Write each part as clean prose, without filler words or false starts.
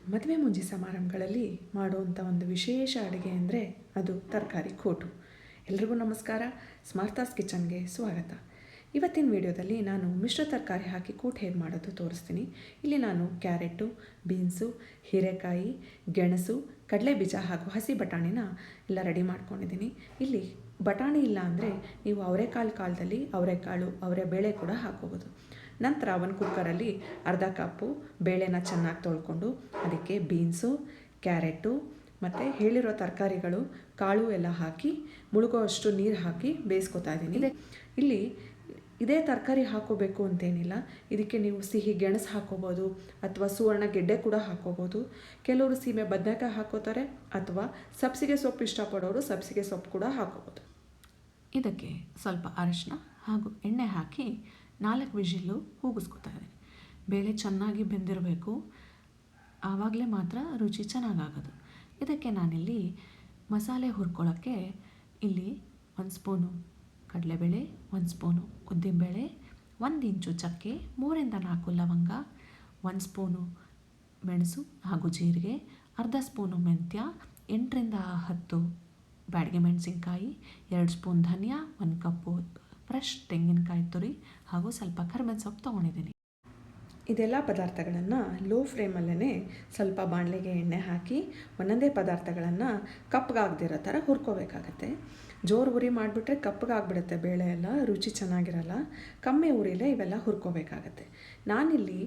ಮದುವೆ ಮುಂಜಿ ಸಮಾರಂಭಗಳಲ್ಲಿ ಮಾಡುವಂಥ ಒಂದು ವಿಶೇಷ ಅಡುಗೆ ಅಂದರೆ ಅದು ತರಕಾರಿ ಕೂಟು. ಎಲ್ರಿಗೂ ನಮಸ್ಕಾರ. ಸ್ಮಾರ್ತಾಸ್ ಕಿಚನ್ಗೆ ಸ್ವಾಗತ. ಇವತ್ತಿನ ವಿಡಿಯೋದಲ್ಲಿ ನಾನು ಮಿಶ್ರ ತರಕಾರಿ ಹಾಕಿ ಕೂಟು ಹೇಗೆ ಮಾಡೋದು ತೋರಿಸ್ತೀನಿ. ಇಲ್ಲಿ ನಾನು ಕ್ಯಾರೆಟು, ಬೀನ್ಸು, ಹೀರೆಕಾಯಿ, ಗೆಣಸು, ಕಡಲೆ ಬೀಜ ಹಾಗೂ ಹಸಿ ಬಟಾಣಿನ ಎಲ್ಲ ರೆಡಿ ಮಾಡ್ಕೊಂಡಿದ್ದೀನಿ. ಇಲ್ಲಿ ಬಟಾಣಿ ಇಲ್ಲ ಅಂದರೆ ನೀವು ಅವರೆಕಾಳು ಕಾಲದಲ್ಲಿ ಅವರೆ ಬೇಳೆ ಕೂಡ ಹಾಕೋಬೋದು. ನಂತರ ಒಂದು ಕುಕ್ಕರಲ್ಲಿ ಅರ್ಧ ಕಪ್ಪು ಬೇಳೆನ ಚೆನ್ನಾಗಿ ತೊಳ್ಕೊಂಡು ಅದಕ್ಕೆ ಬೀನ್ಸು, ಕ್ಯಾರೆಟು ಮತ್ತು ಹೇಳಿರೋ ತರಕಾರಿಗಳು, ಕಾಳು ಎಲ್ಲ ಹಾಕಿ ಮುಳುಗೋವಷ್ಟು ನೀರು ಹಾಕಿ ಬೇಯಿಸ್ಕೊತಾ ಇದ್ದೀನಿ. ಇಲ್ಲಿ ಇದೇ ತರಕಾರಿ ಹಾಕೋಬೇಕು ಅಂತೇನಿಲ್ಲ. ಇದಕ್ಕೆ ನೀವು ಸಿಹಿ ಗೆಣಸು ಹಾಕೋಬೋದು ಅಥವಾ ಸುವರ್ಣ ಗೆಡ್ಡೆ ಕೂಡ ಹಾಕೋಬೋದು. ಕೆಲವರು ಸೀಮೆ ಬದನೆಕಾಯಿ ಹಾಕೋತಾರೆ ಅಥವಾ ಸಬ್ಸಿಗೆ ಸೊಪ್ಪು ಇಷ್ಟಪಡೋರು ಸಬ್ಸಿಗೆ ಸೊಪ್ಪು ಕೂಡ ಹಾಕೋಬೋದು. ಇದಕ್ಕೆ ಸ್ವಲ್ಪ ಅರಿಶಿನ ಹಾಗೂ ಎಣ್ಣೆ ಹಾಕಿ 4 ವಿಜಿಲ್ಲು ಕೂಗಿಸ್ಕೊತಾ ಇದ್ದೀನಿ. ಬೇಳೆ ಚೆನ್ನಾಗಿ ಬೆಂದಿರಬೇಕು, ಆವಾಗಲೇ ಮಾತ್ರ ರುಚಿ ಚೆನ್ನಾಗಾಗೋದು. ಇದಕ್ಕೆ ನಾನಿಲ್ಲಿ ಮಸಾಲೆ ಹುರ್ಕೊಳ್ಳೋಕ್ಕೆ ಇಲ್ಲಿ 1 ಸ್ಪೂನು ಕಡಲೆಬೇಳೆ, 1 ಸ್ಪೂನು ಉದ್ದಿನಬೇಳೆ, 1 ಇಂಚು ಚಕ್ಕೆ, 3ರಿಂದ 4 ಲವಂಗ, 1 ಸ್ಪೂನು ಮೆಣಸು ಹಾಗೂ ಜೀರಿಗೆ, ಅರ್ಧ ಸ್ಪೂನು ಮೆಂತ್ಯ, 8ರಿಂದ 10 ಬ್ಯಾಡಗೆ ಮೆಣಸಿನ್ಕಾಯಿ, 2 ಸ್ಪೂನ್ ಧನಿಯಾ, 1 ಕಪ್ಪು ಫ್ರೆಶ್ ತೆಂಗಿನಕಾಯಿ ತುರಿ ಹಾಗೂ ಸ್ವಲ್ಪ ಕರಿಬೇವಿನ ಸೊಪ್ಪು ತೊಗೊಂಡಿದ್ದೀನಿ. ಇದೆಲ್ಲ ಪದಾರ್ಥಗಳನ್ನು ಲೋ ಫ್ಲೇಮಲ್ಲೇ ಸ್ವಲ್ಪ ಬಾಣಲೆಗೆ ಎಣ್ಣೆ ಹಾಕಿ ಒಂದೊಂದೇ ಪದಾರ್ಥಗಳನ್ನು ಕಪ್ಪಗಾಗದಿರೋ ಥರ ಹುರ್ಕೋಬೇಕಾಗತ್ತೆ. ಜೋರು ಉರಿ ಮಾಡಿಬಿಟ್ರೆ ಕಪ್ಪಗಾಗ್ಬಿಡುತ್ತೆ, ಬೇಳೆ ಎಲ್ಲ ರುಚಿ ಚೆನ್ನಾಗಿರಲ್ಲ. ಕಮ್ಮಿ ಉರಿಲೇ ಇವೆಲ್ಲ ಹುರ್ಕೋಬೇಕಾಗತ್ತೆ. ನಾನಿಲ್ಲಿ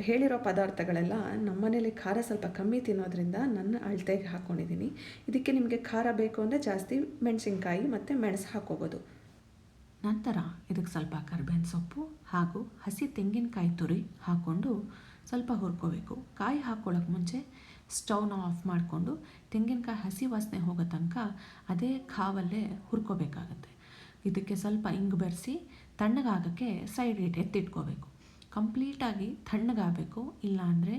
ಹೇಳಿರೋ ಪದಾರ್ಥಗಳೆಲ್ಲ ನಮ್ಮ ಮನೇಲಿ ಖಾರ ಸ್ವಲ್ಪ ಕಮ್ಮಿ ತಿನ್ನೋದ್ರಿಂದ ನನ್ನ ಅಳತೆಗೆ ಹಾಕ್ಕೊಂಡಿದ್ದೀನಿ. ಇದಕ್ಕೆ ನಿಮಗೆ ಖಾರ ಬೇಕು ಅಂದರೆ ಜಾಸ್ತಿ ಮೆಣಸಿನ್ಕಾಯಿ ಮತ್ತು ಮೆಣಸು ಹಾಕ್ಕೋಬೋದು. ನಂತರ ಇದಕ್ಕೆ ಸ್ವಲ್ಪ ಕರಿಬೇವಿನ ಸೊಪ್ಪು ಹಾಗೂ ಹಸಿ ತೆಂಗಿನಕಾಯಿ ತುರಿ ಹಾಕ್ಕೊಂಡು ಸ್ವಲ್ಪ ಹುರ್ಕೋಬೇಕು. ಕಾಯಿ ಹಾಕ್ಕೊಳ್ಳೋಕೆ ಮುಂಚೆ ಸ್ಟವ್ನ ಆಫ್ ಮಾಡಿಕೊಂಡು ತೆಂಗಿನಕಾಯಿ ಹಸಿ ವಾಸನೆ ಹೋಗೋ ತನಕ ಅದೇ ಕಾವಲ್ಲೇ ಹುರ್ಕೋಬೇಕಾಗತ್ತೆ. ಇದಕ್ಕೆ ಸ್ವಲ್ಪ ಇಂಗು ಬೆರೆಸಿ ತಣ್ಣಗಾಗೋಕ್ಕೆ ಸೈಡ್ ಎತ್ತಿಟ್ಕೋಬೇಕು. ಕಂಪ್ಲೀಟಾಗಿ ತಣ್ಣಗಾಗಬೇಕು, ಇಲ್ಲಾಂದರೆ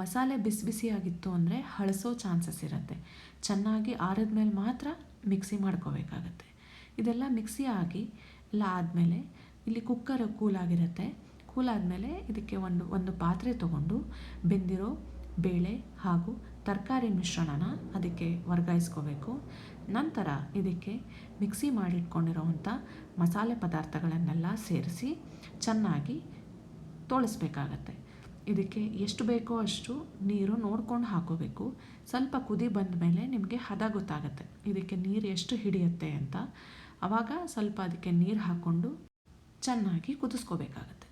ಮಸಾಲೆ ಬಿಸಿ ಬಿಸಿಯಾಗಿತ್ತು ಅಂದರೆ ಹಳಸೋ ಚಾನ್ಸಸ್ ಇರುತ್ತೆ. ಚೆನ್ನಾಗಿ ಆರಿದ ಮೇಲೆ ಮಾತ್ರ ಮಿಕ್ಸಿ ಮಾಡ್ಕೋಬೇಕಾಗತ್ತೆ. ಇದೆಲ್ಲ ಮಿಕ್ಸಿ ಆಗಿ ಎಲ್ಲ ಆದಮೇಲೆ ಇಲ್ಲಿ ಕುಕ್ಕರ್ ಕೂಲಾಗಿರುತ್ತೆ. ಕೂಲಾದಮೇಲೆ ಇದಕ್ಕೆ ಒಂದು ಪಾತ್ರೆ ತೊಗೊಂಡು ಬೆಂದಿರೋ ಬೇಳೆ ಹಾಗೂ ತರಕಾರಿ ಮಿಶ್ರಣನ ಅದಕ್ಕೆ ವರ್ಗಾಯಿಸ್ಕೋಬೇಕು. ನಂತರ ಇದಕ್ಕೆ ಮಿಕ್ಸಿ ಮಾಡಿಟ್ಕೊಂಡಿರೋವಂಥ ಮಸಾಲೆ ಪದಾರ್ಥಗಳನ್ನೆಲ್ಲ ಸೇರಿಸಿ ಚೆನ್ನಾಗಿ ತೋಳಿಸ್ಬೇಕಾಗತ್ತೆ. ಇದಕ್ಕೆ ಎಷ್ಟು ಬೇಕೋ ಅಷ್ಟು ನೀರು ನೋಡ್ಕೊಂಡು ಹಾಕೋಬೇಕು. ಸ್ವಲ್ಪ ಕುದಿ ಬಂದ ಮೇಲೆ ನಿಮಗೆ ಹದ ಗೊತ್ತಾಗುತ್ತೆ ಇದಕ್ಕೆ ನೀರು ಎಷ್ಟು ಹಿಡಿಯುತ್ತೆ ಅಂತ. ಆವಾಗ ಸ್ವಲ್ಪ ಅದಕ್ಕೆ ನೀರು ಹಾಕ್ಕೊಂಡು ಚೆನ್ನಾಗಿ ಕುದಿಸ್ಕೋಬೇಕಾಗತ್ತೆ.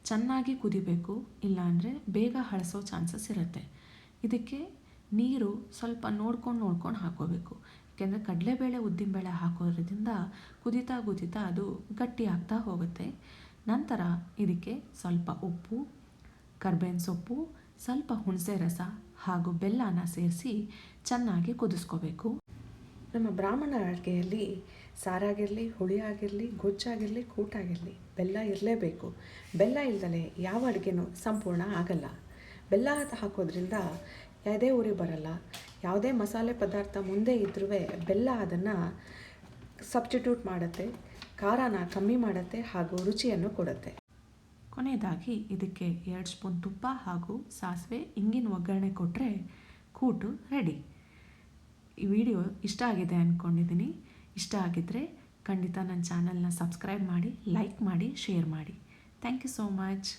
ಚೆನ್ನಾಗಿ ಕುದಿಬೇಕು, ಇಲ್ಲಾಂದರೆ ಬೇಗ ಹಳಸೋ ಚಾನ್ಸಸ್ ಇರುತ್ತೆ. ಇದಕ್ಕೆ ನೀರು ಸ್ವಲ್ಪ ನೋಡ್ಕೊಂಡು ಹಾಕೋಬೇಕು. ಯಾಕೆಂದರೆ ಕಡಲೆಬೇಳೆ ಉದ್ದಿನಬೇಳೆ ಹಾಕೋದ್ರಿಂದ ಕುದೀತಾ ಅದು ಗಟ್ಟಿ ಆಗ್ತಾ ಹೋಗುತ್ತೆ. ನಂತರ ಇದಕ್ಕೆ ಸ್ವಲ್ಪ ಉಪ್ಪು, ಕರಿಬೇವಿನ ಸೊಪ್ಪು, ಸ್ವಲ್ಪ ಹುಣಸೆ ರಸ ಹಾಗೂ ಬೆಲ್ಲನ ಸೇರಿಸಿ ಚೆನ್ನಾಗಿ ಕುದಿಸ್ಕೋಬೇಕು. ನಮ್ಮ ಬ್ರಾಹ್ಮಣ ಅಡುಗೆಯಲ್ಲಿ ಸಾರಾಗಿರಲಿ, ಹುಳಿಯಾಗಿರಲಿ, ಗೊಜ್ಜಾಗಿರಲಿ, ಕೂಟಾಗಿರಲಿ ಬೆಲ್ಲ ಇರಲೇಬೇಕು. ಬೆಲ್ಲ ಇಲ್ದಲೆ ಯಾವ ಅಡುಗೆನೂ ಸಂಪೂರ್ಣ ಆಗಲ್ಲ. ಬೆಲ್ಲ ಹಾಕೋದ್ರಿಂದ ಯಾವುದೇ ಉರಿ ಬರಲ್ಲ. ಯಾವುದೇ ಮಸಾಲೆ ಪದಾರ್ಥ ಮುಂದೆ ಇದ್ರೂ ಬೆಲ್ಲ ಅದನ್ನು ಸಬ್ಸ್ಟಿಟ್ಯೂಟ್ ಮಾಡುತ್ತೆ, ಖಾರನ ಕಮ್ಮಿ ಮಾಡುತ್ತೆ ಹಾಗೂ ರುಚಿಯನ್ನು ಕೊಡುತ್ತೆ. ಕೊನೆಯದಾಗಿ ಇದಕ್ಕೆ 2 ಸ್ಪೂನ್ ತುಪ್ಪ ಹಾಗೂ ಸಾಸಿವೆ, ಇಂಗಿನ ಒಗ್ಗರಣೆ ಕೊಟ್ಟರೆ ಕೂಟು ರೆಡಿ. ಈ ವಿಡಿಯೋ ಇಷ್ಟ ಆಗಿದೆ ಅಂದ್ಕೊಂಡಿದ್ದೀನಿ. ಇಷ್ಟ ಆಗಿದ್ದರೆ ಖಂಡಿತ ನನ್ನ ಚಾನಲ್ನ ಸಬ್ಸ್ಕ್ರೈಬ್ ಮಾಡಿ, ಲೈಕ್ ಮಾಡಿ, ಶೇರ್ ಮಾಡಿ. Thank you so much.